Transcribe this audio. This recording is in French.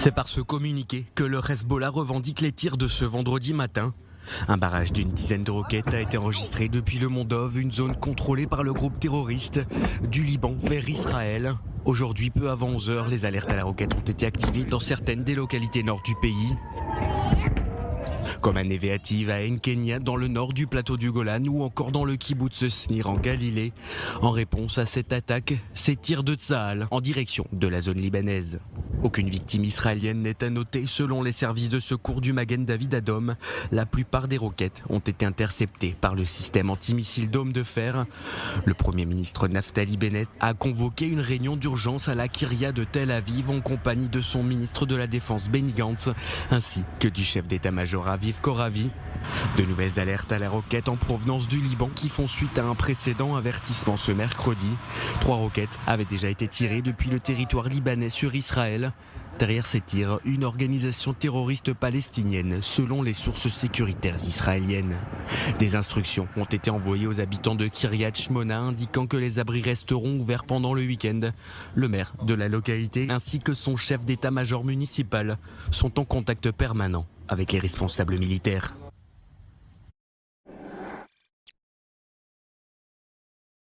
C'est par ce communiqué que le Hezbollah revendique les tirs de ce vendredi matin. Un barrage d'une dizaine de roquettes a été enregistré depuis le mont Dov, une zone contrôlée par le groupe terroriste, du Liban vers Israël. Aujourd'hui, peu avant 11h, les alertes à la roquette ont été activées dans certaines des localités nord du pays. Comme à Nevativ, à En Kenya, dans le nord du plateau du Golan, ou encore dans le kibboutz Snir en Galilée. En réponse à cette attaque, ces tirs de Tsahal en direction de la zone libanaise. Aucune victime israélienne n'est à noter selon les services de secours du Magen David Adom. La plupart des roquettes ont été interceptées par le système antimissile Dôme de fer. Le Premier ministre Naftali Bennett a convoqué une réunion d'urgence à la Kiria de Tel Aviv en compagnie de son ministre de la Défense Benny Gantz ainsi que du chef d'état-major Aviv Koravi. De nouvelles alertes à la roquette en provenance du Liban qui font suite à un précédent avertissement ce mercredi. 3 roquettes avaient déjà été tirées depuis le territoire libanais sur Israël. Derrière ces tirs, une organisation terroriste palestinienne, selon les sources sécuritaires israéliennes. Des instructions ont été envoyées aux habitants de Kiryat Shmona indiquant que les abris resteront ouverts pendant le week-end. Le maire de la localité ainsi que son chef d'état-major municipal sont en contact permanent avec les responsables militaires.